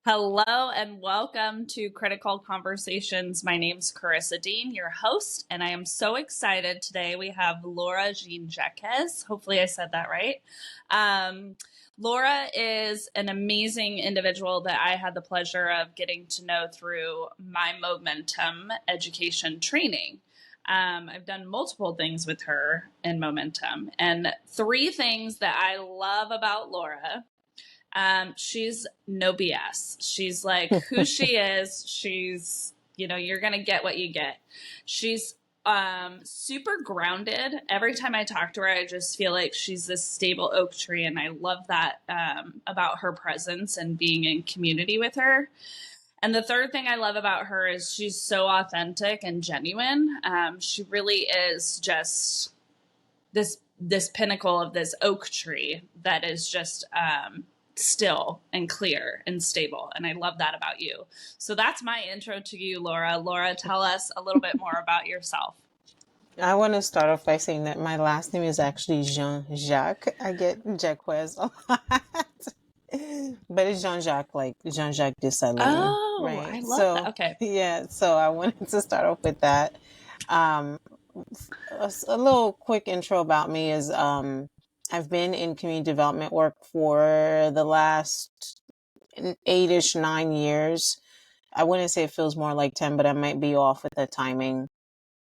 Hello and welcome to Critical Conversations. My name's Karissa Dean, your host, and I am so excited today. We have Laura Jean-Jacques. Hopefully I said that right. Laura is an amazing individual that I had the pleasure of getting to know through my Momentum education training. I've done multiple things with her in Momentum, and three things that I love about Laura. She's no BS. She's like who she is. She's, you're going to get what you get. She's super grounded. Every time I talk to her, I just feel like she's this stable oak tree. And I love that about her presence and being in community with her. And the third thing I love about her is she's so authentic and genuine. She really is just this pinnacle of this oak tree that is just still and clear and stable. And I love that about you. So that's my intro to you, Laura. Laura, tell us a little bit more about yourself. I want to start off by saying that my last name is actually Jean-Jacques. I get Jacques a lot. But it's Jean-Jacques, like Jean-Jacques Dessalines. Oh, right? I love that. Okay. Yeah, so I wanted to start off with that. A little quick intro about me is I've been in community development work for the last 8-ish, 9 years. I wouldn't say it feels more like 10, but I might be off with the timing.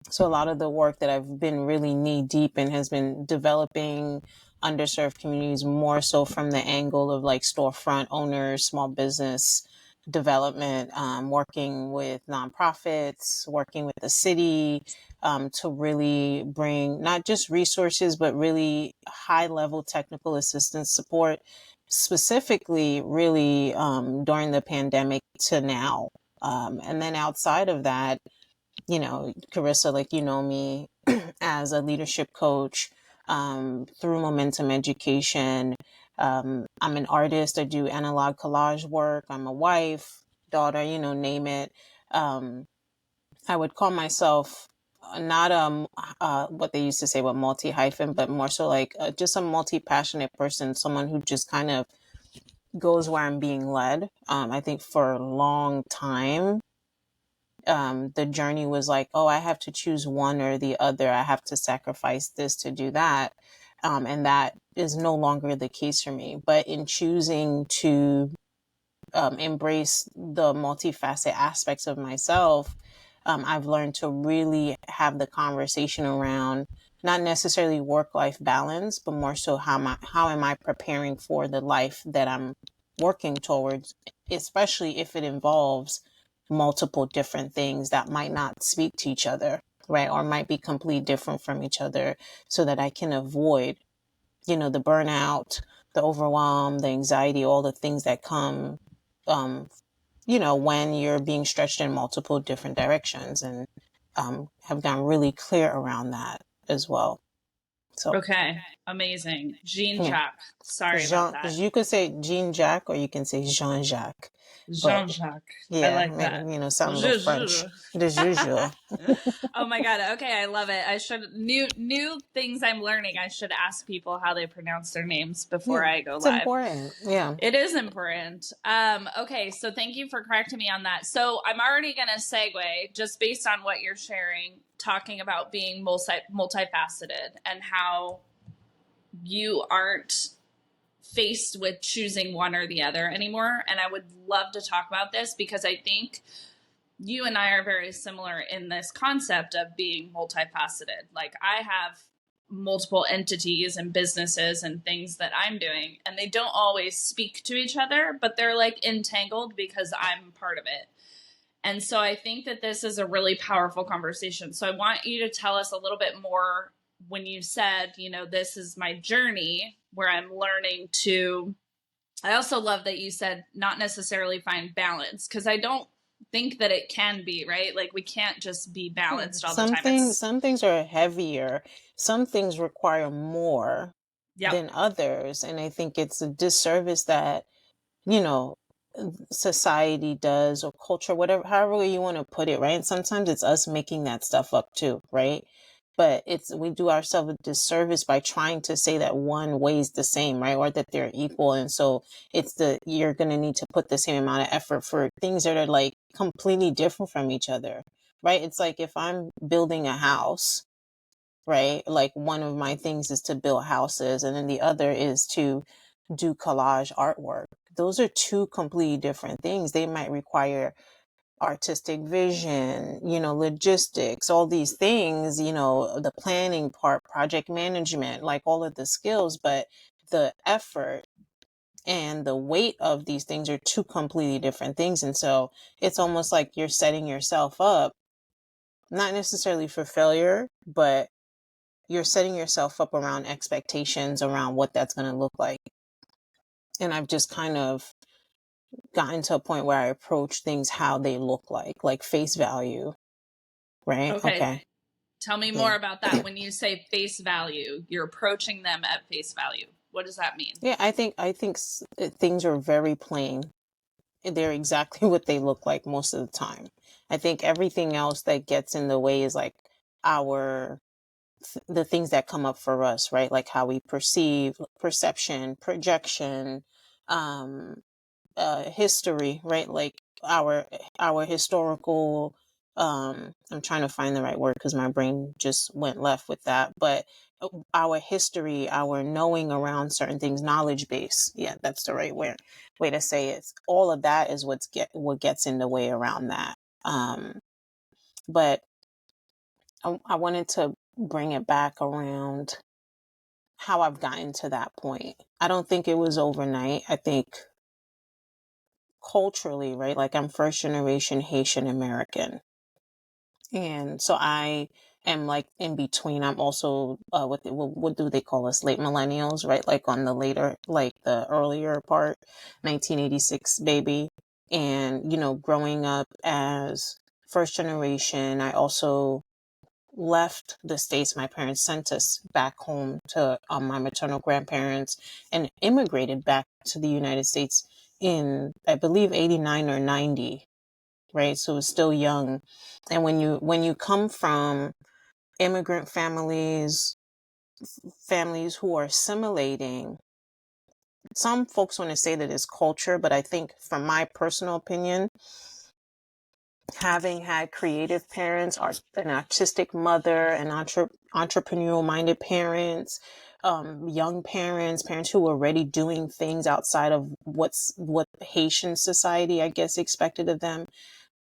So a lot of the work that I've been really knee deep in has been developing underserved communities, more so from the angle of like storefront owners, small business development, working with nonprofits, working with the city, to really bring not just resources, but really high level technical assistance support, specifically really during the pandemic to now. And then outside of that, Karissa, like, me as a leadership coach through Momentum Education. I'm an artist. I do analog collage work. I'm a wife, daughter, name it. I would call myself not what they used to say, multi-hyphen, but more so like just a multi-passionate person, someone who just kind of goes where I'm being led. I think for a long time, the journey was like, oh, I have to choose one or the other. I have to sacrifice this to do that. And that is no longer the case for me. But in choosing to embrace the multifaceted aspects of myself, I've learned to really have the conversation around not necessarily work-life balance, but more so how am I preparing for the life that I'm working towards, especially if it involves multiple different things that might not speak to each other, right? Or might be completely different from each other, so that I can avoid, the burnout, the overwhelm, the anxiety, all the things that come, when you're being stretched in multiple different directions, and have gotten really clear around that as well. So, Okay. Amazing. Jean-Jacques. Yeah. Sorry about that. You could say Jean-Jacques or you can say Jean-Jacques. Jean-Jacques. Yeah, I like that. Sound a little French. As usual. Oh my God. Okay. I love it. I should new things I'm learning. I should ask people how they pronounce their names before I go live. It's important. Yeah. It is important. Okay. So thank you for correcting me on that. So I'm already going to segue just based on what you're sharing, talking about being multifaceted and how you aren't faced with choosing one or the other anymore. And I would love to talk about this because I think you and I are very similar in this concept of being multifaceted. Like I have multiple entities and businesses and things that I'm doing, and they don't always speak to each other, but they're like entangled because I'm part of it. And so I think that this is a really powerful conversation. So I want you to tell us a little bit more when you said, this is my journey where I'm learning to, I also love that you said not necessarily find balance, because I don't think that it can be, right? Like we can't just be balanced all the time. Some things are heavier. Some things require more than others. And I think it's a disservice that, society does, or culture, whatever, however you want to put it, right? And sometimes it's us making that stuff up too, right? but we do ourselves a disservice by trying to say that one weighs the same, right? Or that they're equal. And so you're going to need to put the same amount of effort for things that are like completely different from each other, right? It's like if I'm building a house, right? Like one of my things is to build houses, and then the other is to do collage artwork. Those are two completely different things. They might require artistic vision, logistics, all these things, the planning part, project management, like all of the skills, but the effort and the weight of these things are two completely different things. And so it's almost like you're setting yourself up, not necessarily for failure, but you're setting yourself up around expectations around what that's going to look like. And I've just kind of gotten to a point where I approach things how they look like face value, right? Okay. Okay. Tell me Yeah. more about that. When you say face value, you're approaching them at face value. What does that mean? Yeah, I think things are very plain. They're exactly what they look like most of the time. I think everything else that gets in the way is like the things that come up for us, right? Like how we perception, projection, um, history, right? Like our historical. I'm trying to find the right word because my brain just went left with that. But our history, our knowing around certain things, knowledge base. Yeah, that's the right way to say it. All of that is what gets in the way around that. But I wanted to bring it back around how I've gotten to that point. I don't think it was overnight. I think culturally, right? Like I'm first generation Haitian American. And so I am like in between. I'm also, what do they call us? Late millennials, right? Like on the later, like the earlier part, 1986 baby. And, growing up as first generation, I also left the States. My parents sent us back home to my maternal grandparents and immigrated back to the United States in, I believe, 89 or 90, right? So it's still young. And when you come from immigrant families who are assimilating, some folks want to say that it's culture, but I think from my personal opinion, having had creative parents, an artistic mother, and entrepreneurial minded parents, young parents who were already doing things outside of what Haitian society, I guess, expected of them.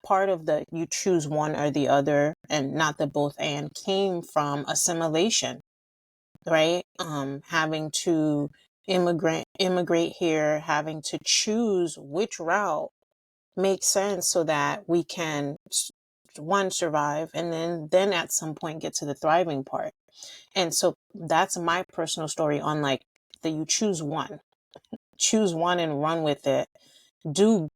Part of the you choose one or the other, and not the both and, came from assimilation, right? Having to immigrate here, having to choose which route makes sense so that we can one survive and then at some point get to the thriving part. And so that's my personal story on like that you choose one and run with it. Do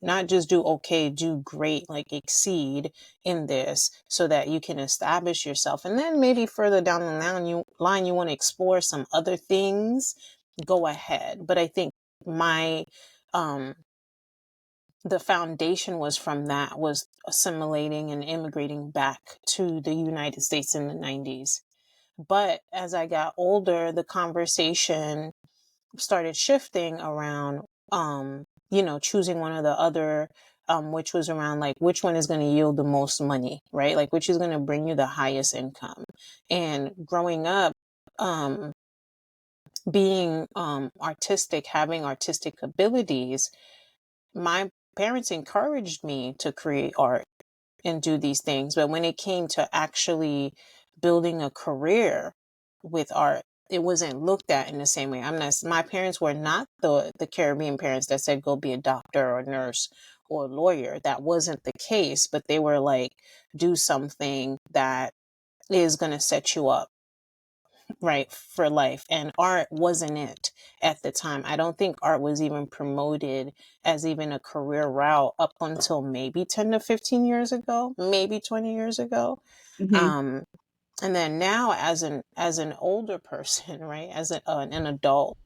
not just do okay, do great, like exceed in this so that you can establish yourself. And then maybe further down the line you want to explore some other things, go ahead. But I think my the foundation was assimilating and immigrating back to the United States in the 90s. But as I got older, the conversation started shifting around, choosing one or the other, which was around like, which one is going to yield the most money, right? Like, which is going to bring you the highest income. And growing up, being artistic, having artistic abilities, my parents encouraged me to create art and do these things. But when it came to actually building a career with art, it wasn't looked at in the same way. My parents were not the Caribbean parents that said, go be a doctor or a nurse or a lawyer. That wasn't the case, but they were like, do something that is going to set you up, right, for life. And art wasn't it at the time. I don't think art was even promoted as even a career route up until maybe 10 to 15 years ago, maybe 20 years ago. Mm-hmm. And then now as an older person, right, as an adult,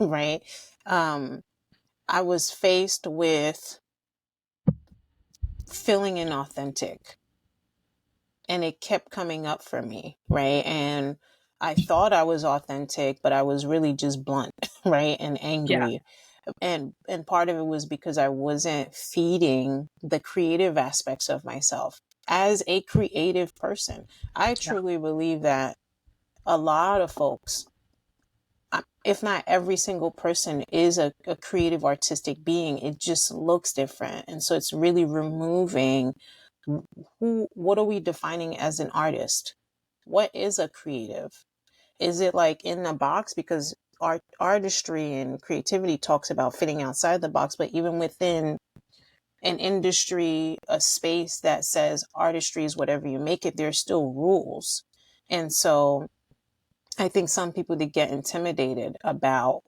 right, I was faced with feeling inauthentic, and it kept coming up for me, right? And I thought I was authentic, but I was really just blunt, right? And Yeah. angry. And part of it was because I wasn't feeding the creative aspects of myself as a creative person. I Yeah. truly believe that a lot of folks, if not every single person, is a creative artistic being. It just looks different. And so it's really removing what are we defining as an artist? What is a creative? Is it like in the box? Because artistry and creativity talks about fitting outside the box, but even within an industry, a space that says artistry is whatever you make it, there's still rules. And so I think some people that get intimidated about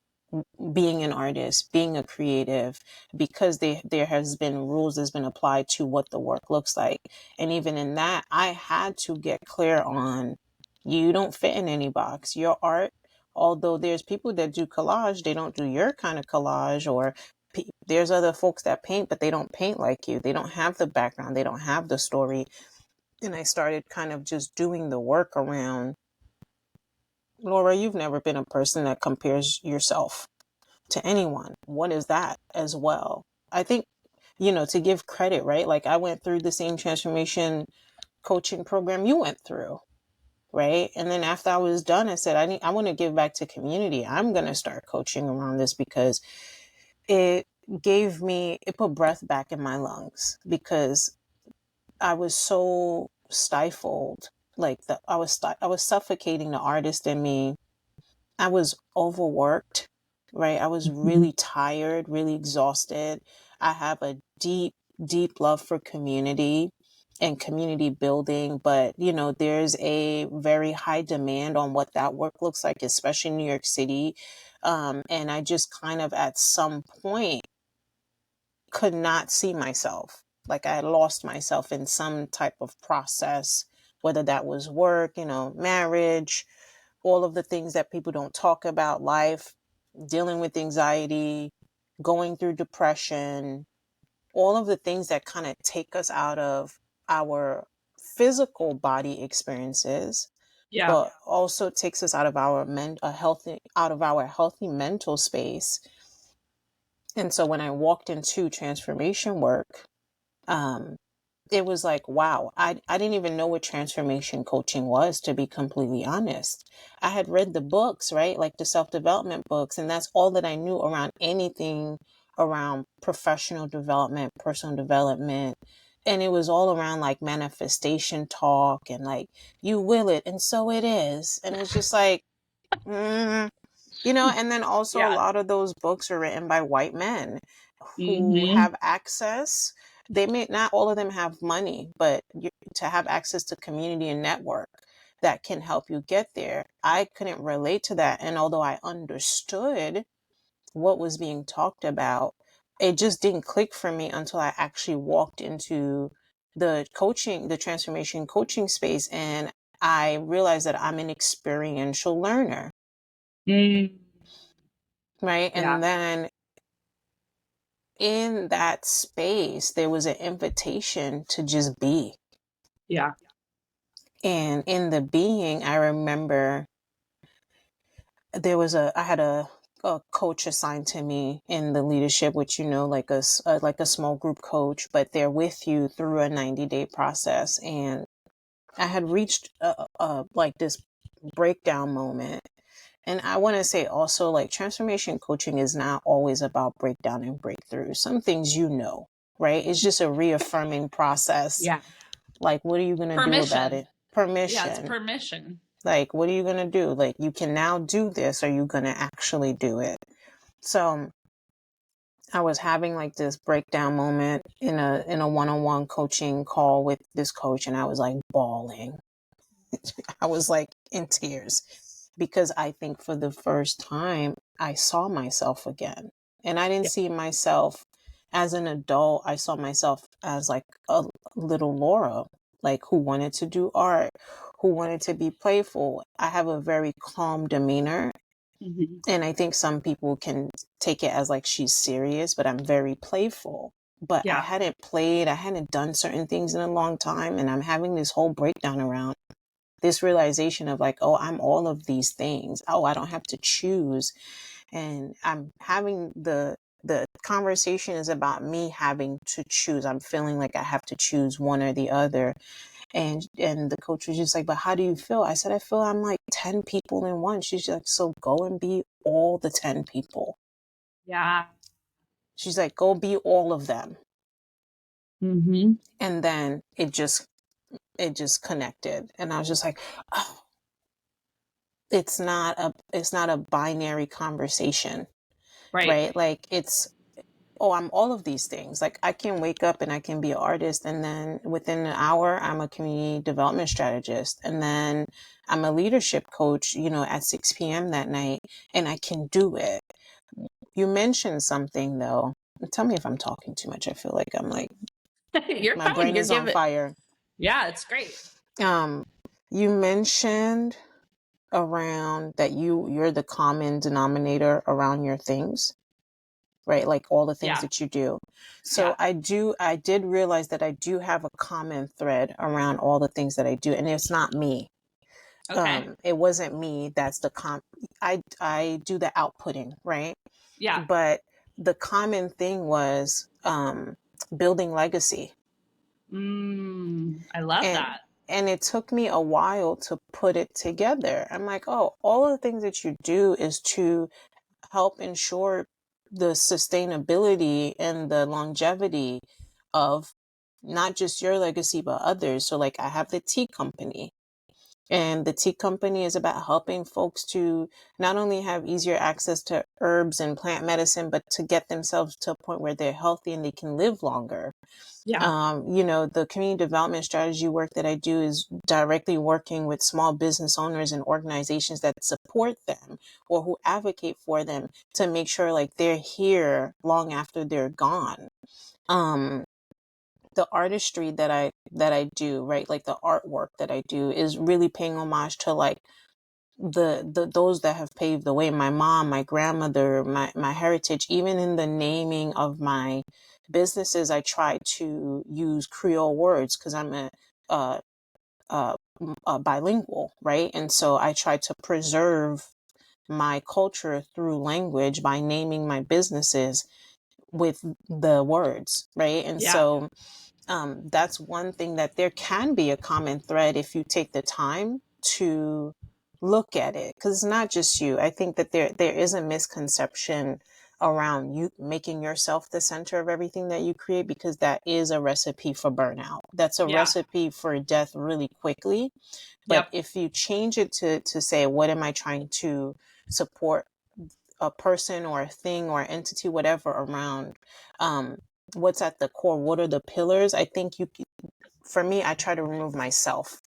being an artist, being a creative, because there has been rules that's been applied to what the work looks like. And even in that, I had to get clear on, you don't fit in any box. Your art, although there's people that do collage, they don't do your kind of collage, or there's other folks that paint, but they don't paint like you. They don't have the background. They don't have the story. And I started kind of just doing the work around, Laura, you've never been a person that compares yourself to anyone. What is that as well? I think, to give credit, right? Like I went through the same transformation coaching program you went through, right? And then after I was done, I said, I want to give back to community. I'm going to start coaching around this because it it put breath back in my lungs, because I was so stifled. Like I was suffocating the artist in me. I was overworked, right? I was Mhm. really tired, really exhausted. I have a deep, deep love for community and community building, but there's a very high demand on what that work looks like, especially in New York City. And I just kind of at some point could not see myself. Like I had lost myself in some type of process, whether that was work, marriage, all of the things that people don't talk about, life, dealing with anxiety, going through depression, all of the things that kind of take us out of our physical body experiences, Yeah. but also takes us out of our healthy mental space. And so when I walked into transformation work, um, it was like, wow, I didn't even know what transformation coaching was, to be completely honest. I had read the books, right? Like the self-development books, and that's all that I knew around anything around professional development, personal development. And it was all around like manifestation talk and like, you will it, and so it is. And it's just like, mm, and then also a Yeah. lot of those books are written by white men who Hmm. have access. They may not all of them have money, but to have access to community and network that can help you get there. I couldn't relate to that. And although I understood what was being talked about, it just didn't click for me until I actually walked into the transformation coaching space. And I realized that I'm an experiential learner, Mm. right? Yeah. And then in that space, there was an invitation to just be. Yeah. And in the being, I remember I had a coach assigned to me in the leadership, which, like a small group coach, but they're with you through a 90-day process. And I had reached like this breakdown moment. And I want to say also, like, transformation coaching is not always about breakdown and breakthrough. Some things, right? It's just a reaffirming process. Yeah. Like, what are you going to do about Permission. it? Yeah, it's Permission. permission. Like, what are you going to do? Like, you can now do this. Are you going to actually do it? So I was having like this breakdown moment in a one-on-one coaching call with this coach, and I was like bawling. I was like in tears, because I think for the first time I saw myself again. And I didn't Yeah. see myself as an adult. I saw myself as like a little Laura, like who wanted to do art, who wanted to be playful. I have a very calm demeanor. Hmm. And I think some people can take it as like she's serious, but I'm very playful. but I Yeah. hadn't played, I hadn't done certain things in a long time. And I'm having this whole breakdown around this realization of like, oh, I'm all of these things. Oh, I don't have to choose. And I'm having the conversation is about me having to choose. I'm feeling like I have to choose one or the other. And the coach was just like, but how do you feel? I said, I feel I'm like 10 people in one. She's like, so go and be all the 10 people. Yeah. She's like, go be all of them. Mm-hmm. And then it just connected. And I was just like, oh, it's not a binary conversation, Right. right? Like it's, oh, I'm all of these things. Like I can wake up and I can be an artist, and then within an hour I'm a community development strategist, and then I'm a leadership coach, at 6 p.m. that night, and I can do it. You mentioned something though. Tell me if I'm talking too much. I feel like I'm like, You're my fine. brain You're is on giving. fire. Yeah, it's great. Um, you mentioned around that you're the common denominator around your things, right? Like all the things Yeah. that you do. So Yeah. I did realize that I do have a common thread around all the things that I do, and it's not me. Okay. It wasn't me. That's I do the outputting, right? Yeah. But the common thing was building legacy. I love And that. and it took me a while to put it together. I'm like, oh, all of the things that you do is to help ensure the sustainability and the longevity of not just your legacy but others. So like I have the tea company, and the tea company is about helping folks to not only have easier access to herbs and plant medicine, but to get themselves to a point where they're healthy and they can live longer. Yeah. The community development strategy work that I do is directly working with small business owners and organizations that support them or who advocate for them to make sure like they're here long after they're gone. Um, the artistry that I do, right? Like the artwork that I do is really paying homage to like the those that have paved the way, my mom, my grandmother, my heritage. Even in the naming of my businesses, I try to use Creole words because I'm uh, uh, a bilingual, right? And so I try to preserve my culture through language by naming my businesses with the words, right? And Yeah. so that's one thing that there can be a common thread if you take the time to look at it, because it's not just you. I think that there is a misconception around you making yourself the center of everything that you create, because that is a recipe for burnout. That's a Yeah. recipe for death really quickly. But Yep. if you change it to say, what am I trying to support a person or a thing or entity, whatever, around um, what's at the core, what are the pillars? I think for me, I try to remove myself.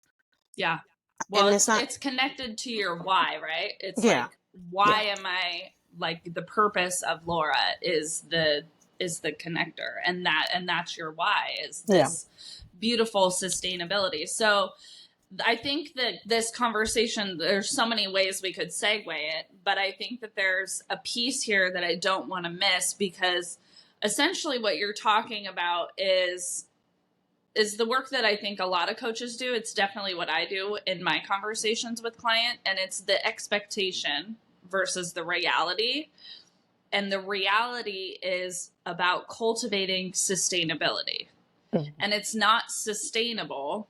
Yeah. Well, And it's not, it's connected to your why, right? It's yeah, like, yeah, why am I, like, the purpose of Laura is the connector, and that's your why, is yeah. this beautiful sustainability. So I think that this conversation, there's so many ways we could segue it, but I think that there's a piece here that I don't want to miss, because essentially what you're talking about is the work that I think a lot of coaches do. It's definitely what I do in my conversations with client, and it's the expectation versus the reality. And the reality is about cultivating sustainability. Mm. And it's not sustainable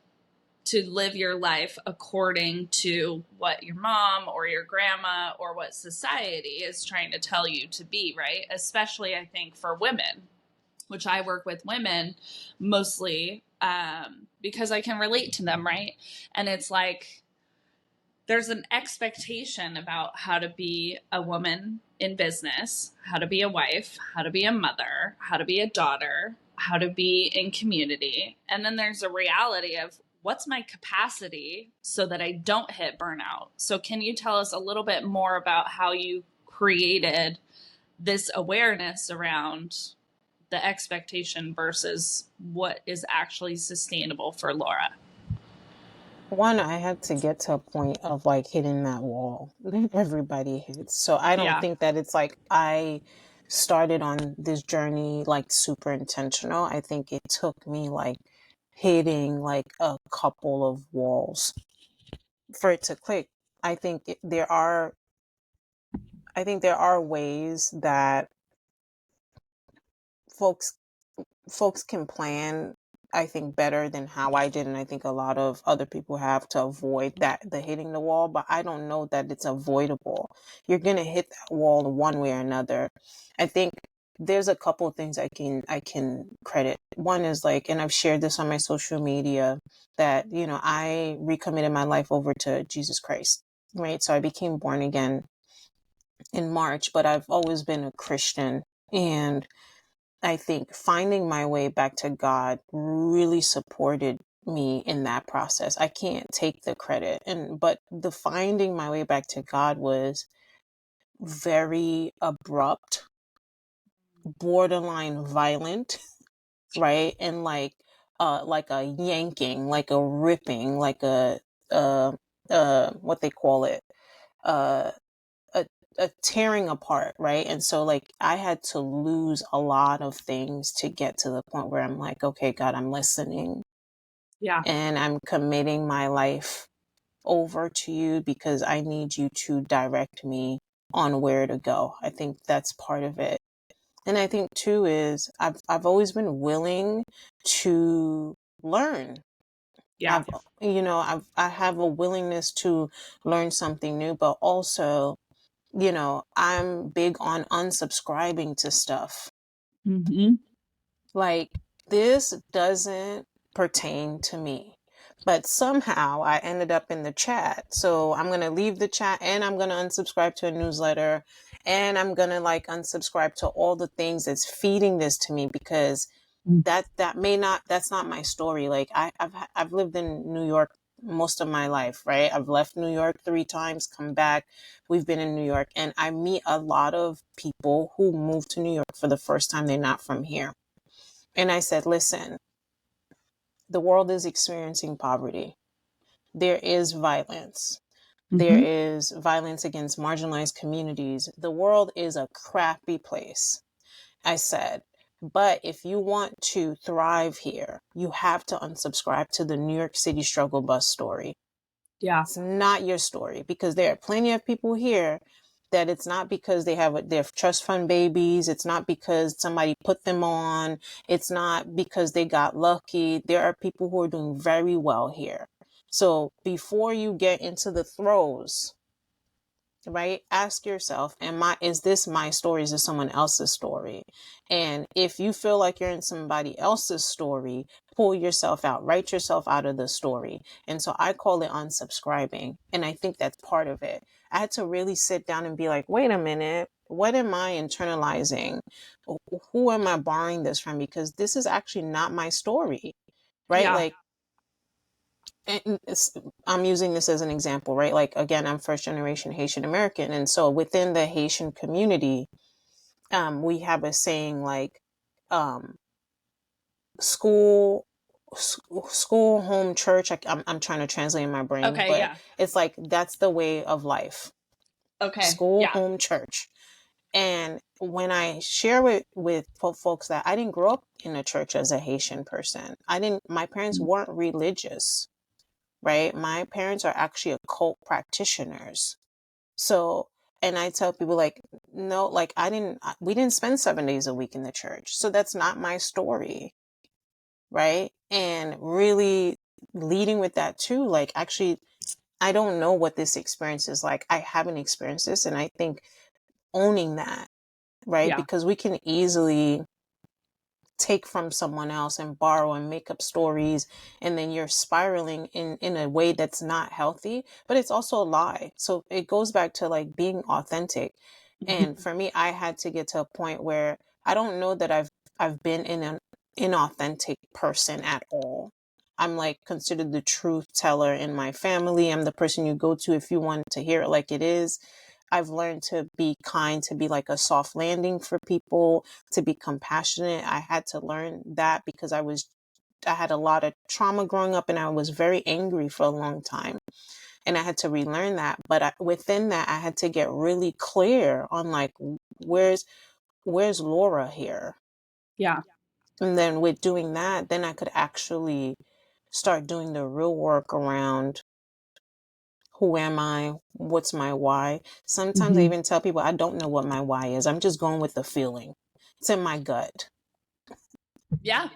to live your life according to what your mom or your grandma or what society is trying to tell you to be, right? Especially, I think, for women, which I work with women mostly because I can relate to them, right? And it's like there's an expectation about how to be a woman in business, how to be a wife, how to be a mother, how to be a daughter, how to be in community. And then there's a reality of what's my capacity so that I don't hit burnout. So, can you tell us a little bit more about how you created this awareness around the expectation versus what is actually sustainable for Laura? One, I had to get to a point of like hitting that wall that everybody hits. So I don't Yeah. think that it's like I started on this journey like super intentional, I think it took me like hitting like a couple of walls for it to click. I think there are ways that folks folks can plan, I think, better than how I did, and I think a lot of other people have, to avoid that, the hitting the wall. But I don't know that it's avoidable. You're gonna hit that wall one way or another. I think there's a couple of things I can credit. One is like, and I've shared this on my social media, that I recommitted my life over to Jesus Christ, right? So I became born again in March, but I've always been a Christian, and I think finding my way back to God really supported me in that process. I can't take the credit, but the finding my way back to God was very abrupt, borderline violent, right? And like a yanking, like a ripping, like uh what they call it, uh a, a tearing apart, right? And so like I had to lose a lot of things to get to the point where I'm like, okay, God, I'm listening, Yeah. and I'm committing my life over to you because I need you to direct me on where to go. I think that's part of it. And I think too is I've always been willing to learn. Yeah. I have a willingness to learn something new, but also, I'm big on unsubscribing to stuff. Mm-hmm. Like, this doesn't pertain to me. But somehow I ended up in the chat. So I'm going to leave the chat, and I'm going to unsubscribe to a newsletter, and I'm going to like unsubscribe to all the things that's feeding this to me, because that's not my story. Like I've lived in New York most of my life, right? I've left New York 3 times, come back. We've been in New York, and I meet a lot of people who move to New York for the first time. They're not from here. And I said, listen, the world is experiencing poverty. There is violence. There Mm-hmm. is violence against marginalized communities. The world is a crappy place, I said. But if you want to thrive here, you have to unsubscribe to the New York City struggle bus story. Yeah. It's not your story, because there are plenty of people here that it's not because they're trust fund babies. It's not because somebody put them on. It's not because they got lucky. There are people who are doing very well here. So before you get into the throes, right, ask yourself, is this my story? Is this someone else's story? And if you feel like you're in somebody else's story, pull yourself out, write yourself out of the story. And so I call it unsubscribing, and I think that's part of it. I had to really sit down and be like, wait a minute, what am I internalizing? Who am I borrowing this from? Because this is actually not my story, right? Yeah. Like, I'm using this as an example, right? Like, again, I'm first generation Haitian American. And so within the Haitian community, we have a saying like, um, school, school, home, church. I'm trying to translate in my brain, Okay. but Yeah. it's like, that's the way of life: Okay. school, Yeah. home, church. And when I share with folks that I didn't grow up in a church as a Haitian person, my parents weren't religious, right? My parents are actually occult practitioners. So, and I tell people like, no, like we didn't spend 7 days a week in the church. So that's not my story, right? And really leading with that too, like, actually, I don't know what this experience is like. I haven't experienced this. And I think owning that, right? Yeah. Because we can easily take from someone else and borrow and make up stories, and then you're spiraling in a way that's not healthy, but it's also a lie. So it goes back to like being authentic. And Mm-hmm. for me, I had to get to a point where I don't know that I've been an inauthentic person at all. I'm like considered the truth teller in my family. I'm the person you go to if you want to hear it like it is. I've learned to be kind, to be like a soft landing for people, to be compassionate. I had to learn that because I had a lot of trauma growing up, and I was very angry for a long time. And I had to relearn that. But within that, I had to get really clear on like, where's Laura here? Yeah. And then with doing that, then I could actually start doing the real work around who am I? What's my why? Sometimes I Mm-hmm. even tell people I don't know what my why is. I'm just going with the feeling. It's in my gut. Yeah.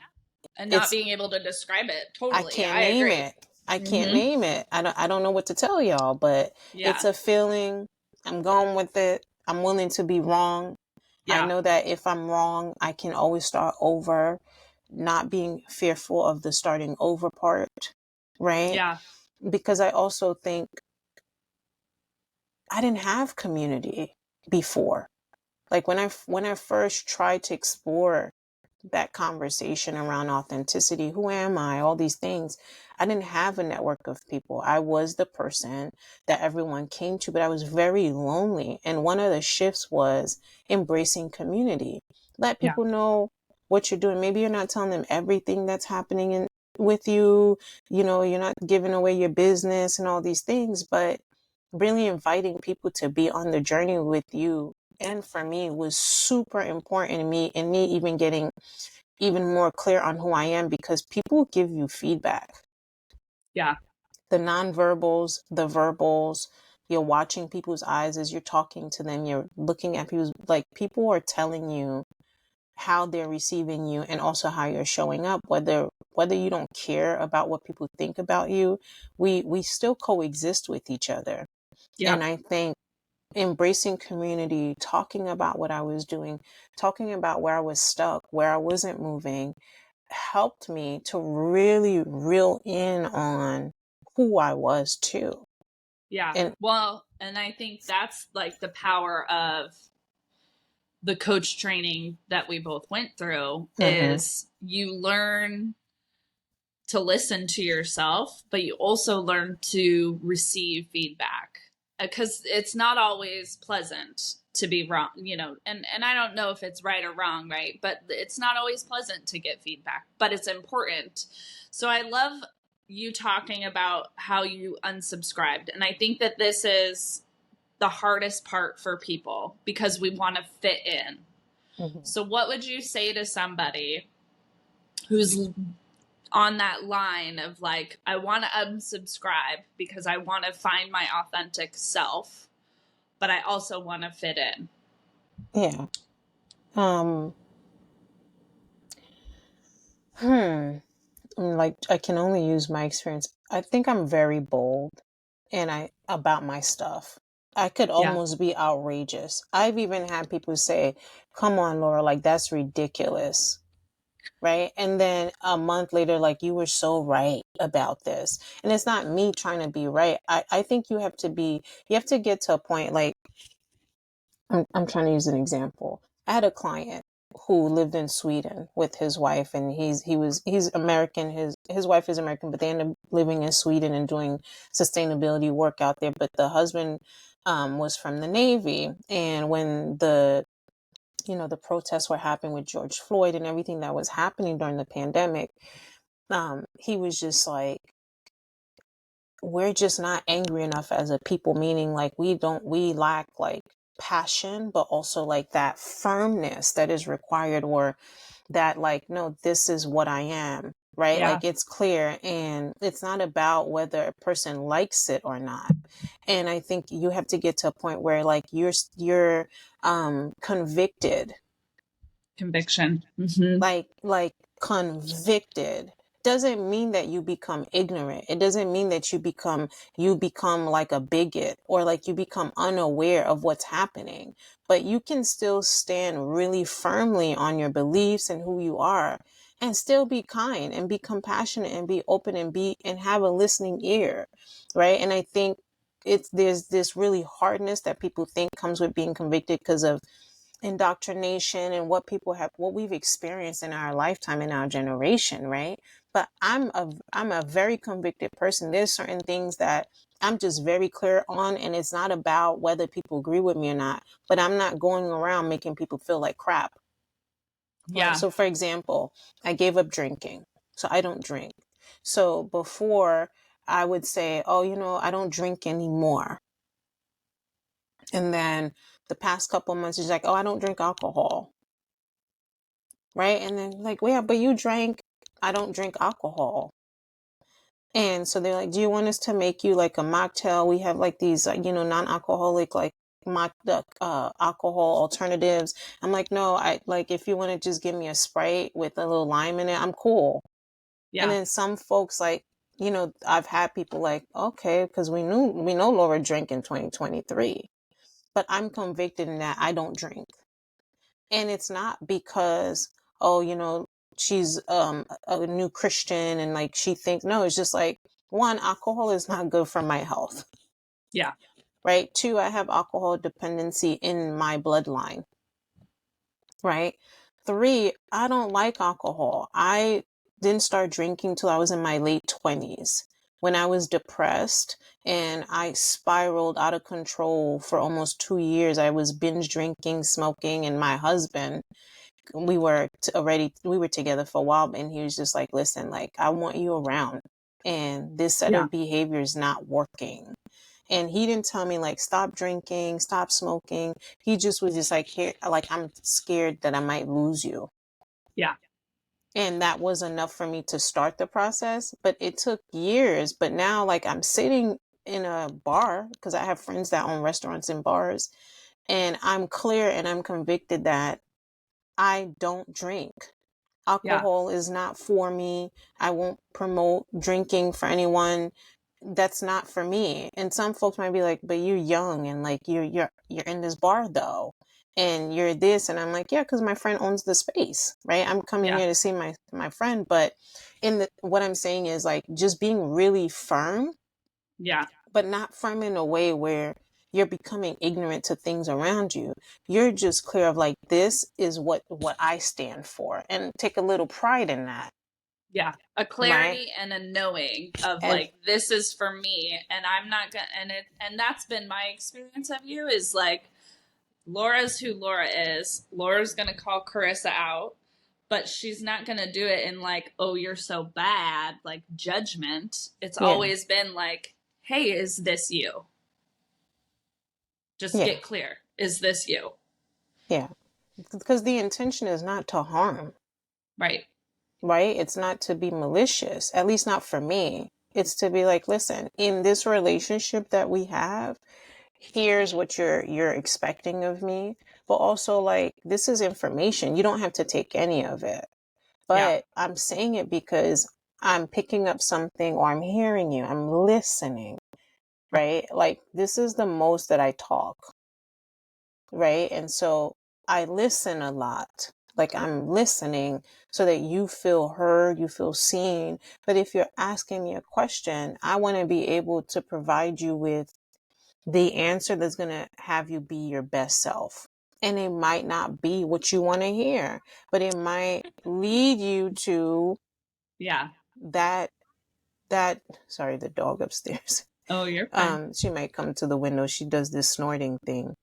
And not It's being able to describe it. I Totally. can't I name agree. it. I can't Mm-hmm. name it. I don't know what to tell y'all, but it's Yeah. a feeling. I'm going with it. I'm willing to be wrong. I Yeah. know that if I'm wrong, I can always start over, not being fearful of the starting over part, right? Yeah. Because I also think I didn't have community before. Like when I first tried to explore that conversation around authenticity, who am I, all these things, I didn't have a network of people. I was the person that everyone came to, but I was very lonely. And one of the shifts was embracing community. Let Yeah. people know what you're doing. Maybe you're not telling them everything that's happening with you, you're not giving away your business and all these things, but really inviting people to be on the journey with you, and for me, was super important to me, and me even getting even more clear on who I am, because people give you feedback. Yeah. The nonverbals, the verbals, you're watching people's eyes as you're talking to them, you're looking at people's, like, people are telling you how they're receiving you and also how you're showing up, whether you don't care about what people think about you. We still coexist with each other. Yeah. And I think embracing community, talking about what I was doing, talking about where I was stuck, where I wasn't moving, helped me to really reel in on who I was too. Yeah. And Well, and I think that's like the power of the coach training that we both went through mhm, is you learn to listen to yourself, but you also learn to receive feedback because it's not always pleasant to be wrong, and I don't know if it's right or wrong, right? But it's not always pleasant to get feedback, but it's important. So I love you talking about how you unsubscribed. And I think that this is the hardest part for people because we want to fit in. mhm. So what would you say to somebody who's on that line of like, I want to unsubscribe because I want to find my authentic self, but I also want to fit in? Yeah. Um, hmm. Like, I can only use my experience. I think I'm very bold and about my stuff. I could Yeah. almost be outrageous. I've even had people say, "Come on, Laura, like that's ridiculous." Right? And then a month later, like, you were so right about this. And it's not me trying to be right. I think you have to get to a point, like, I'm trying to use an example. I had a client who lived in Sweden with his wife, and he's American. His wife is American, but they ended up living in Sweden and doing sustainability work out there. But the husband was from the Navy, and when the protests were happening with George Floyd and everything that was happening during the pandemic, he was just like, we're just not angry enough as a people, meaning like we lack like passion, but also like that firmness that is required, or that like, no, this is what I am, right? Yeah. Like, it's clear, and it's not about whether a person likes it or not. And I think you have to get to a point where like you're convicted, Conviction. Mm-hmm. like convicted. Doesn't mean that you become ignorant. It doesn't mean that you become like a bigot, or like you become unaware of what's happening, but you can still stand really firmly on your beliefs and who you are, and still be kind and be compassionate and be open and have a listening ear, right? And I think there's this really hardness that people think comes with being convicted because of indoctrination and what we've experienced in our lifetime, in our generation, right? But I'm a very convicted person. There's certain things that I'm just very clear on, and it's not about whether people agree with me or not, but I'm not going around making people feel like crap. Right? Yeah. So for example, I gave up drinking, so I don't drink. So before, I would say, oh, I don't drink anymore. And then the past couple of months, he's like, oh, I don't drink alcohol. right? And then like, well, yeah, but you drank. I don't drink alcohol. And so they're like, do you want us to make you like a mocktail? We have like these, non-alcoholic, like alcohol alternatives. I'm like, no, I like, if you want to just give me a Sprite with a little lime in it, I'm cool. And Yeah. then some folks like, I've had people like, okay, because we know Laura drank in 2023, but I'm convicted in that I don't drink. And it's not because, oh, she's a new Christian and like she thinks, no, it's just like, one, alcohol is not good for my health. Yeah. Right? Two, I have alcohol dependency in my bloodline. Right? Three, I don't like alcohol. I didn't start drinking till I was in my late 20s when I was depressed and I spiraled out of control for almost 2 years. I was binge drinking, smoking, and my husband, we were together for a while, and he was just like, listen, like, I want you around, and this set Yeah. of behavior is not working. And he didn't tell me like, stop drinking, stop smoking. He just was just like, here, like, I'm scared that I might lose you. Yeah. And that was enough for me to start the process, but it took years. But now, like, I'm sitting in a bar because I have friends that own restaurants and bars, and I'm clear and I'm convicted that I don't drink. Yeah. Alcohol is not for me. I won't promote drinking for anyone. That's not for me. And some folks might be like, but you're young and like you're in this bar though. And you're this, and I'm like, yeah, because my friend owns the space, right? I'm coming Yeah. here to see my friend, but what I'm saying is like just being really firm, Yeah. but not firm in a way where you're becoming ignorant to things around you. You're just clear of like, this is what I stand for, and take a little pride in that. Yeah. A Right. clarity and a knowing of And like, this is for me, and I'm not gonna, and that's been my experience of you is like, Laura's who Laura is. Laura's gonna call Karissa out, but she's not gonna do it in like, oh, you're so bad, like judgment. It's yeah, always been like, hey, is this you? Just yeah, get clear. Is this you? yeah. Because the intention is not to harm, Right. right? It's not to be malicious, at least not for me. It's to be like, listen, in this relationship that we have, here's what you're expecting of me. But also like, this is information. You don't have to take any of it. Yeah. But I'm saying it because I'm picking up something, or I'm hearing you, I'm listening, right? Like, this is the most that I talk, right? And so I listen a lot. Like, I'm listening so that you feel heard, you feel seen. But if you're asking me a question, I want to be able to provide you with the answer that's going to have you be your best self. And it might not be what you want to hear, but it might lead you to Yeah. that that sorry, the dog upstairs. Oh, you're fine. She might come to the window. She does this snorting thing.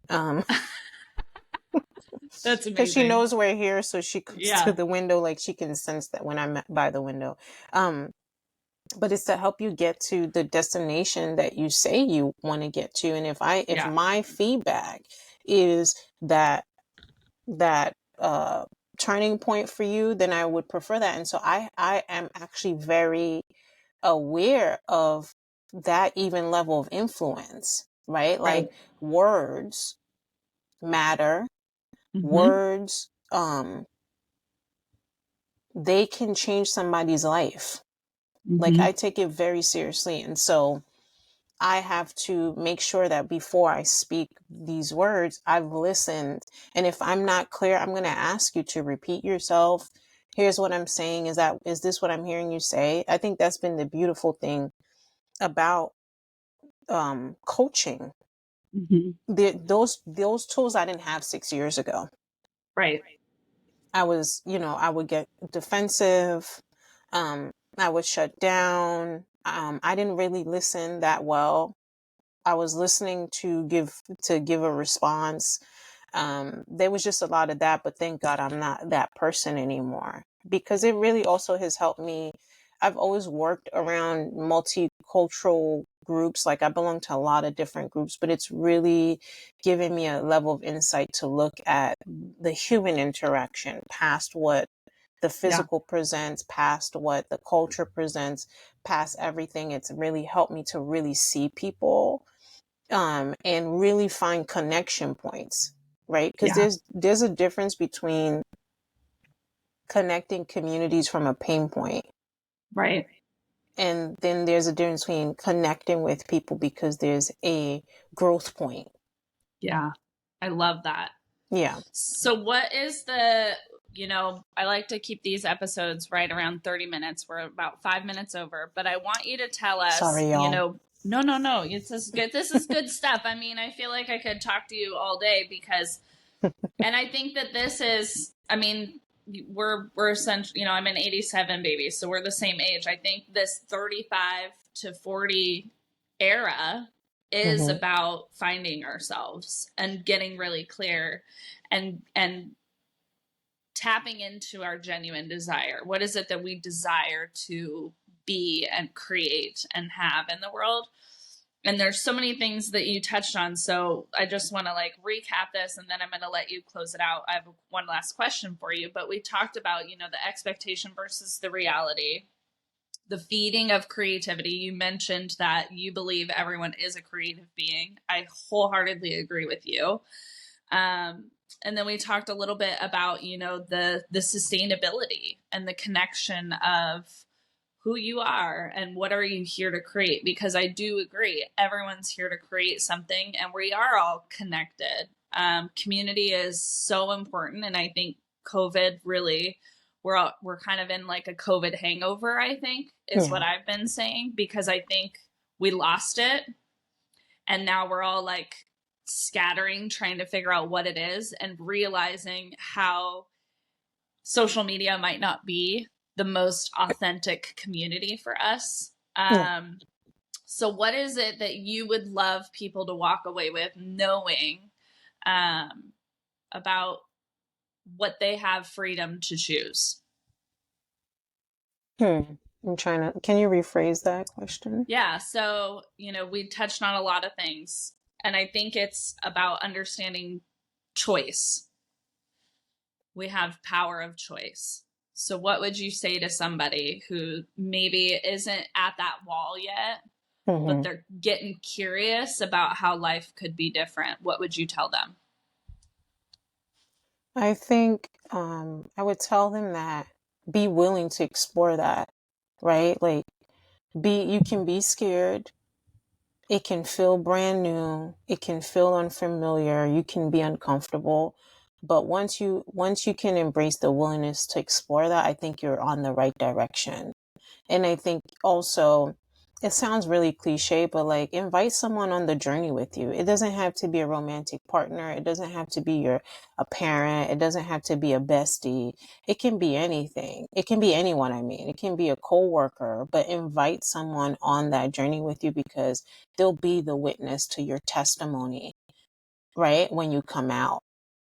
That's Because she amazing. knows we're here, so she comes to Yeah. the window, like she can sense that when I'm by the window. Um, but it's to help you get to the destination that you say you want to get to. And if Yeah. my feedback is that turning point for you, then I would prefer that. And so I am actually very aware of that even level of influence, right? Right. Like, words matter. Mm-hmm. Words, they can change somebody's life. Like, Mm-hmm. I take it very seriously. And so I have to make sure that before I speak these words, I've listened. And if I'm not clear, I'm going to ask you to repeat yourself. Here's what I'm saying. Is this what I'm hearing you say? I think that's been the beautiful thing about coaching. Mm-hmm. Those tools I didn't have 6 years ago. Right. I would get defensive. I would shut down. I didn't really listen that well. I was listening to give a response. There was just a lot of that, but thank God I'm not that person anymore, because it really also has helped me. I've always worked around multicultural groups. Like, I belong to a lot of different groups, but it's really given me a level of insight to look at the human interaction past what the Yeah. physical presents past what the culture presents, past everything. It's really helped me to really see people, and really find connection points, right? Because Yeah. there's a difference between connecting communities from a pain point, Right. and then there's a difference between connecting with people because there's a growth point. Yeah. I love that. Yeah. So, what is the, I like to keep these episodes right around 30 minutes. We're about 5 minutes over, but I want you to tell us, Sorry, y'all. no, no, no. It's just good. This is good stuff. I mean, I feel like I could talk to you all day because, and I think that this is, I mean, we're essentially, I'm an 87 baby, so we're the same age. I think this 35 to 40 era is Mm-hmm. about finding ourselves and getting really clear and tapping into our genuine desire. What is it that we desire to be and create and have in the world? And there's so many things that you touched on. So I just want to like recap this and then I'm going to let you close it out. I have one last question for you, but we talked about, the expectation versus the reality, the feeding of creativity. You mentioned that you believe everyone is a creative being. I wholeheartedly agree with you. And then we talked a little bit about, the sustainability and the connection of who you are and what are you here to create, because I do agree everyone's here to create something and we are all connected. Community is so important, and I think COVID really, we're kind of in like a COVID hangover, I think is what Yeah. I've been saying, because I think we lost it and now we're all like scattering trying to figure out what it is and realizing how social media might not be the most authentic community for us. Yeah. So, what is it that you would love people to walk away with knowing about what they have freedom to choose? Hmm. I'm trying to. Can you rephrase that question? Yeah. So, we touched on a lot of things, and I think it's about understanding choice. We have power of choice. So, what would you say to somebody who maybe isn't at that wall yet, but Mm-hmm. they're getting curious about how life could be different? What would you tell them? I think I would tell them that be willing to explore that, right? Like, you can be scared. It can feel brand new. It can feel unfamiliar. You can be uncomfortable. But once you can embrace the willingness to explore that, I think you're on the right direction. And I think also, it sounds really cliche, but like, invite someone on the journey with you. It doesn't have to be a romantic partner. It doesn't have to be a parent. It doesn't have to be a bestie. It can be anything. It can be anyone. I mean, it can be a coworker, but invite someone on that journey with you because they'll be the witness to your testimony, right? When you come out.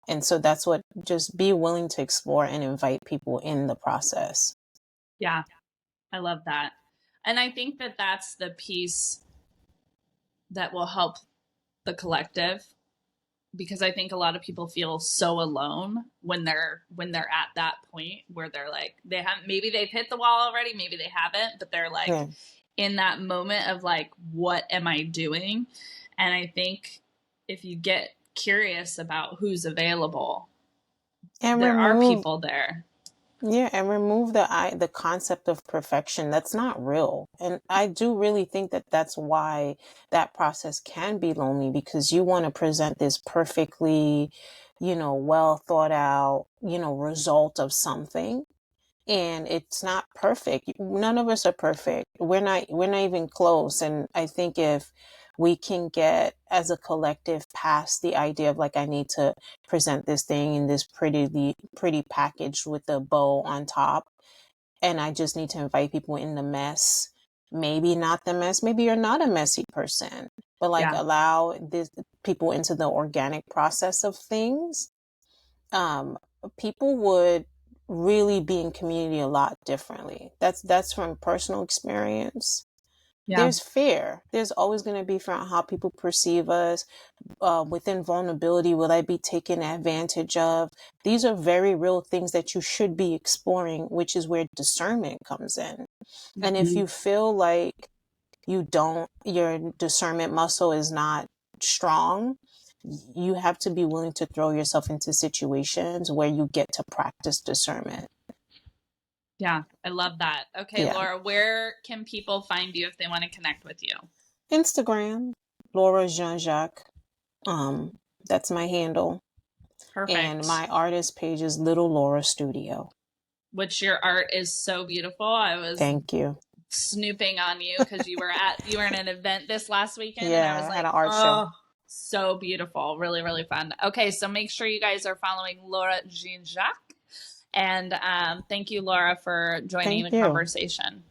And so that's what, just be willing to explore and invite people in the process. Yeah, I love that. And I think that that's the piece that will help the collective, because I think a lot of people feel so alone when they're at that point where they're like, maybe they've hit the wall already, maybe they haven't, but they're like Yeah. in that moment of like, what am I doing? And I think if you get curious about who's available, And there are remove people there. Yeah, and remove the concept of perfection. That's not real. And I do really think that that's why that process can be lonely, because you want to present this perfectly, well thought out, result of something, and it's not perfect. None of us are perfect. We're not even close. And I think if we can get as a collective past the idea of like, I need to present this thing in this pretty package with a bow on top, and I just need to invite people in the mess. Maybe not the mess. Maybe you're not a messy person, but like, Yeah. allow this people into the organic process of things. um, People would really be in community a lot differently. That's from personal experience. Yeah. There's fear. There's always going to be fear on how people perceive us. Within vulnerability, will I be taken advantage of? These are very real things that you should be exploring, which is where discernment comes in. And if you feel like your discernment muscle is not strong, you have to be willing to throw yourself into situations where you get to practice discernment. Yeah, I love that. Okay, Yeah. Laura, where can people find you if they want to connect with you? Instagram, Laura Jean-Jacques. That's my handle. And Perfect. my artist page is Little Laura Studio. Which your art is so beautiful. I was Thank you. snooping on you because you were at an event this last weekend, and I was Yeah, I had like, an art show. oh, so beautiful. Really, really fun. Okay, so make sure you guys are following Laura Jean-Jacques. And thank you, Laura, for joining Thank the you. conversation.